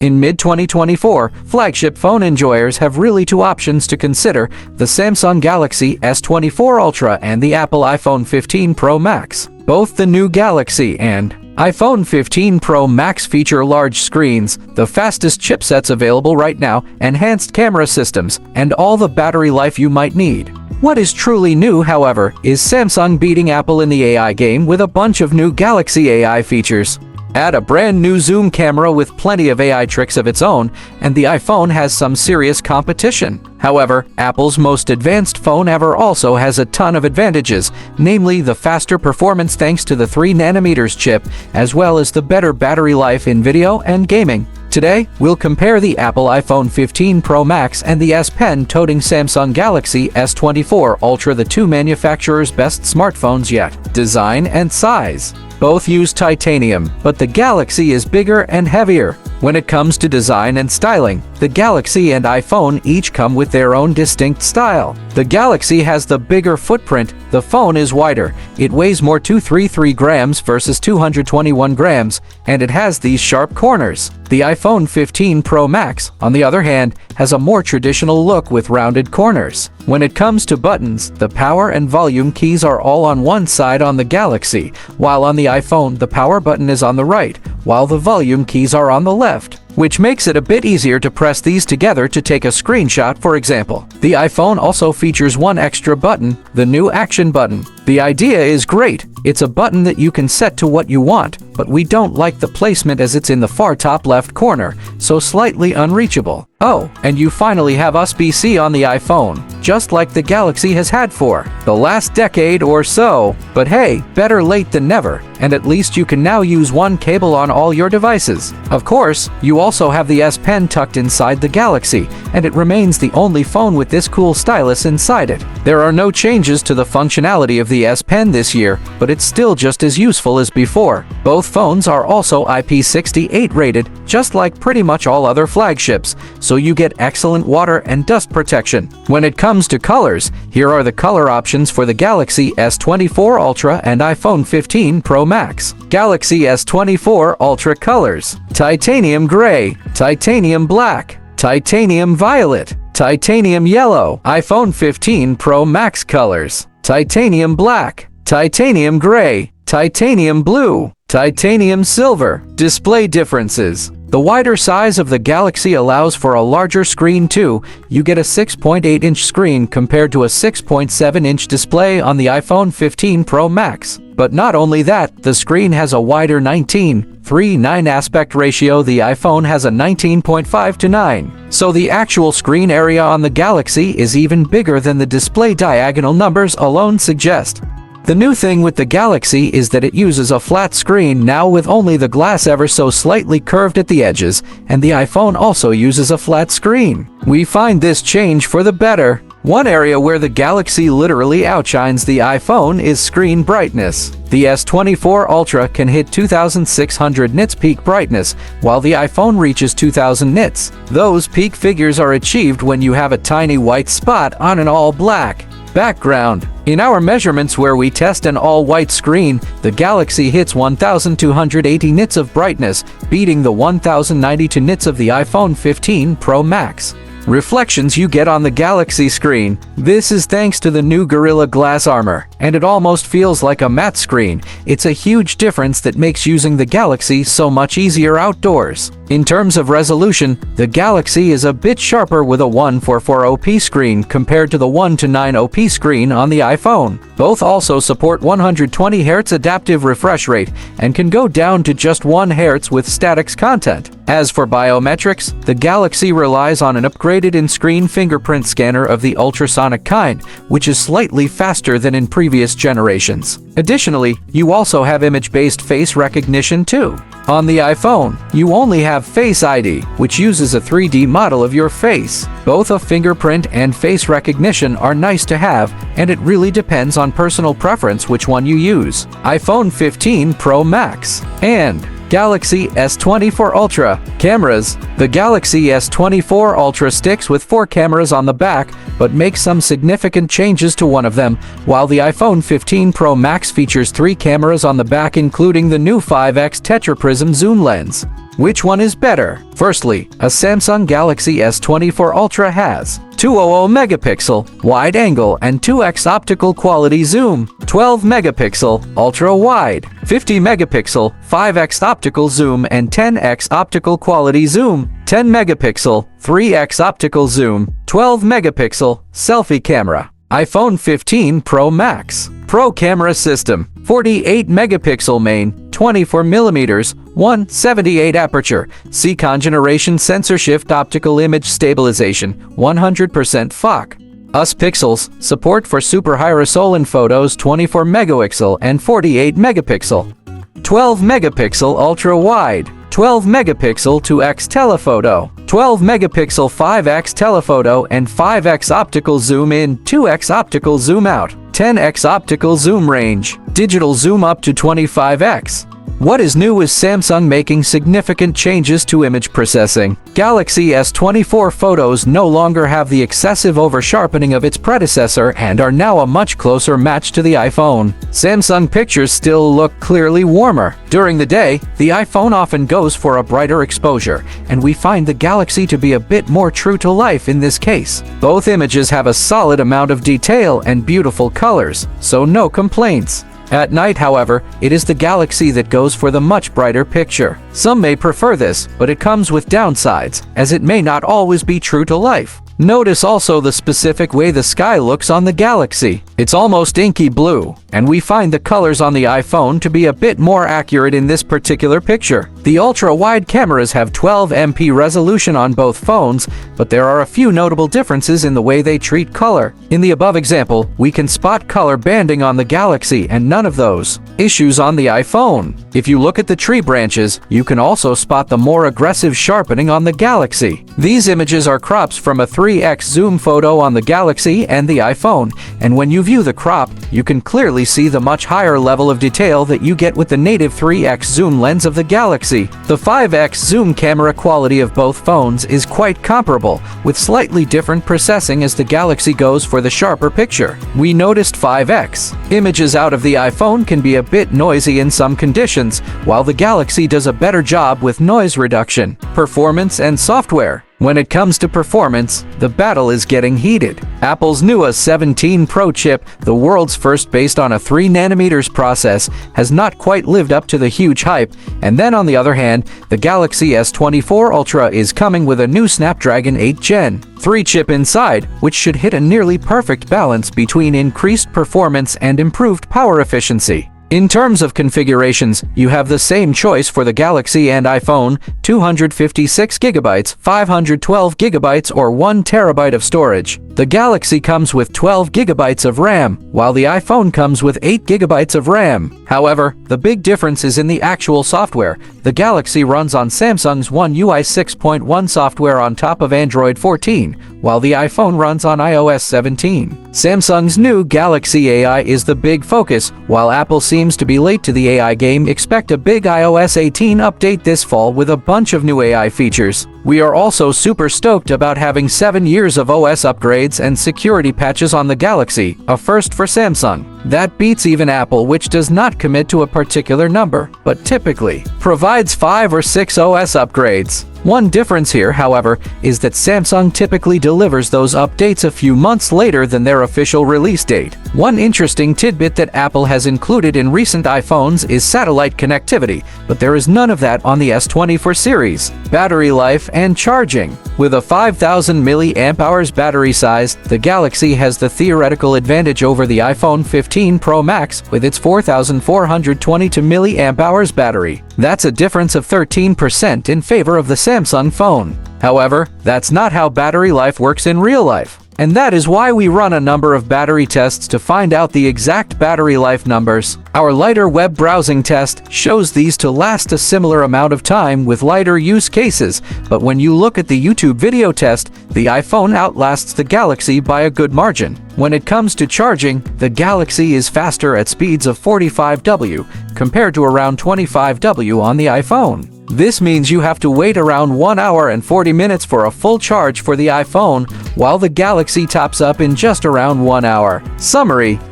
In mid-2024, flagship phone enjoyers have really two options to consider: the Samsung Galaxy S24 Ultra and the Apple iPhone 15 Pro Max. Both the new Galaxy and iPhone 15 Pro Max feature large screens, the fastest chipsets available right now, enhanced camera systems, and all the battery life you might need. What is truly new, however, is Samsung beating Apple in the AI game with a bunch of new Galaxy AI features. Add a brand new zoom camera with plenty of AI tricks of its own, and the iPhone has some serious competition. However, Apple's most advanced phone ever also has a ton of advantages, namely the faster performance thanks to the 3nm chip, as well as the better battery life in video and gaming. Today, we'll compare the Apple iPhone 15 Pro Max and the S Pen-toting Samsung Galaxy S24 Ultra, the two manufacturers' best smartphones yet. Design and size. Both use titanium, but the Galaxy is bigger and heavier. When it comes to design and styling, the Galaxy and iPhone each come with their own distinct style. The Galaxy has the bigger footprint, the phone is wider, it weighs more, 233 grams versus 221 grams, and it has these sharp corners. The iPhone 15 Pro Max, on the other hand, has a more traditional look with rounded corners. When it comes to buttons, the power and volume keys are all on one side on the Galaxy, while on the iPhone the power button is on the right, while the volume keys are on the left, which makes it a bit easier to press these together to take a screenshot, for example. The iPhone also features one extra button, the new Action button. The idea is great. It's a button that you can set to what you want, but we don't like the placement as it's in the far top left corner, so slightly unreachable. Oh, and you finally have USB-C on the iPhone, just like the Galaxy has had for the last decade or so. But hey, better late than never, and at least you can now use one cable on all your devices. Of course, you also have the S Pen tucked inside the Galaxy, and it remains the only phone with this cool stylus inside it. There are no changes to the functionality of the S Pen this year, but it's still just as useful as before. Both phones are also IP68 rated, just like pretty much all other flagships, so you get excellent water and dust protection. When it comes to colors, here are the color options for the Galaxy S24 Ultra and iPhone 15 Pro Max. Galaxy S24 Ultra colors: titanium gray, titanium black, titanium violet, titanium yellow. iPhone 15 Pro Max colors: titanium black, titanium gray, titanium blue, titanium silver. Display differences: the wider size of the Galaxy allows for a larger screen too. You get a 6.8-inch screen compared to a 6.7-inch display on the iPhone 15 Pro Max. But not only that, the screen has a wider 19:9 aspect ratio. The iPhone has a 19.5:9. So the actual screen area on the Galaxy is even bigger than the display diagonal numbers alone suggest. The new thing with the Galaxy is that it uses a flat screen now, with only the glass ever so slightly curved at the edges, and the iPhone also uses a flat screen. We find this change for the better. One area where the Galaxy literally outshines the iPhone is screen brightness. The S24 Ultra can hit 2600 nits peak brightness, while the iPhone reaches 2000 nits. Those peak figures are achieved when you have a tiny white spot on an all-black background. In our measurements where we test an all-white screen, the Galaxy hits 1280 nits of brightness, beating the 1092 nits of the iPhone 15 Pro Max. Reflections you get on the Galaxy screen: this is thanks to the new Gorilla Glass armor, and it almost feels like a matte screen. It's a huge difference that makes using the Galaxy so much easier outdoors. In terms of resolution, the Galaxy is a bit sharper with a 1440p screen compared to the 1:900p screen on the iPhone. Both also support 120Hz adaptive refresh rate and can go down to just 1 Hz with statics content. As for biometrics, the Galaxy relies on an upgraded in-screen fingerprint scanner of the ultrasonic kind, which is slightly faster than in previous generations. Additionally, you also have image-based face recognition too. On the iPhone, you only have Face ID, which uses a 3D model of your face. Both a fingerprint and face recognition are nice to have, and it really depends on personal preference which one you use. iPhone 15 Pro Max and Galaxy S24 Ultra. Cameras. The Galaxy S24 Ultra sticks with 4 cameras on the back, but makes some significant changes to one of them, while the iPhone 15 Pro Max features 3 cameras on the back, including the new 5x tetraprism zoom lens. Which one is better? Firstly, a Samsung Galaxy S24 Ultra has 200 megapixel wide angle and 2x optical quality zoom, 12 megapixel ultra wide, 50 megapixel 5x optical zoom and 10x optical quality zoom, 10 megapixel 3x optical zoom, 12 megapixel selfie camera. iPhone 15 Pro Max. Pro camera system. 48 megapixel main, 24mm, 178 aperture, Secon generation sensor shift optical image stabilization, 100% FOC. US pixels, support for super high resolution photos, 24 megapixel and 48 megapixel. 12 megapixel ultra wide, 12 megapixel 2x telephoto, 12 megapixel 5x telephoto and 5x optical zoom in, 2x optical zoom out, 10x optical zoom range, digital zoom up to 25x. What is new is Samsung making significant changes to image processing. Galaxy S24 photos no longer have the excessive over-sharpening of its predecessor and are now a much closer match to the iPhone. Samsung pictures still look clearly warmer. During the day, the iPhone often goes for a brighter exposure, and we find the Galaxy to be a bit more true to life in this case. Both images have a solid amount of detail and beautiful colors, so no complaints. At night, however, it is the Galaxy that goes for the much brighter picture. Some may prefer this, but it comes with downsides, as it may not always be true to life. Notice also the specific way the sky looks on the Galaxy. It's almost inky blue, and we find the colors on the iPhone to be a bit more accurate in this particular picture. The ultra-wide cameras have 12MP resolution on both phones, but there are a few notable differences in the way they treat color. In the above example, we can spot color banding on the Galaxy and none of those issues on the iPhone. If you look at the tree branches, you can also spot the more aggressive sharpening on the Galaxy. These images are crops from a 3x zoom photo on the Galaxy and the iPhone, and when you view the crop, you can clearly see the much higher level of detail that you get with the native 3x zoom lens of the Galaxy. The 5x zoom camera quality of both phones is quite comparable, with slightly different processing as the Galaxy goes for the sharper picture. We noticed 5x images out of the iPhone can be a bit noisy in some conditions, while the Galaxy does a better job with noise reduction, performance, and software. When it comes to performance, the battle is getting heated. Apple's new A17 Pro chip, the world's first based on a 3nm process, has not quite lived up to the huge hype, and then on the other hand, the Galaxy S24 Ultra is coming with a new Snapdragon 8 Gen 3 chip inside, which should hit a nearly perfect balance between increased performance and improved power efficiency. In terms of configurations, you have the same choice for the Galaxy and iPhone: 256GB, 512GB, or 1TB of storage. The Galaxy comes with 12GB of RAM, while the iPhone comes with 8GB of RAM. However, the big difference is in the actual software. The Galaxy runs on Samsung's One UI 6.1 software on top of Android 14, while the iPhone runs on iOS 17. Samsung's new Galaxy AI is the big focus. While Apple seems to be late to the AI game, expect a big iOS 18 update this fall with a bunch of new AI features. We are also super stoked about having 7 years of OS upgrades and security patches on the Galaxy, a first for Samsung. That beats even Apple, which does not commit to a particular number, but typically provides 5 or 6 OS upgrades. One difference here, however, is that Samsung typically delivers those updates a few months later than their official release date. One interesting tidbit that Apple has included in recent iPhones is satellite connectivity, but there is none of that on the S24 series. Battery life and charging. With a 5000 mAh battery size, the Galaxy has the theoretical advantage over the iPhone 15 Pro Max with its 4422 mAh battery. That's a difference of 13% in favor of the Samsung phone. However, that's not how battery life works in real life. And that is why we run a number of battery tests to find out the exact battery life numbers. Our lighter web browsing test shows these to last a similar amount of time with lighter use cases, but when you look at the YouTube video test, the iPhone outlasts the Galaxy by a good margin. When it comes to charging, the Galaxy is faster at speeds of 45W compared to around 25W on the iPhone. This means you have to wait around 1 hour and 40 minutes for a full charge for the iPhone, while the Galaxy tops up in just around 1 hour.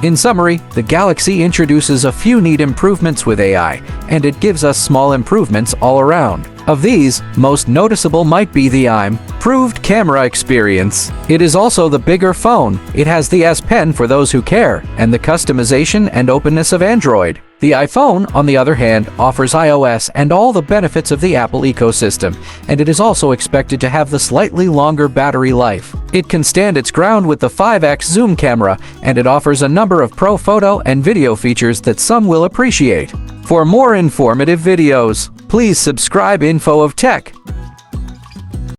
In summary, the Galaxy introduces a few neat improvements with AI, and it gives us small improvements all around. Of these, most noticeable might be the improved camera experience. It is also the bigger phone, it has the S Pen for those who care, and the customization and openness of Android. The iPhone, on the other hand, offers iOS and all the benefits of the Apple ecosystem, and it is also expected to have the slightly longer battery life. It can stand its ground with the 5x zoom camera, and it offers a number of pro photo and video features that some will appreciate. For more informative videos, please subscribe Info of Tech.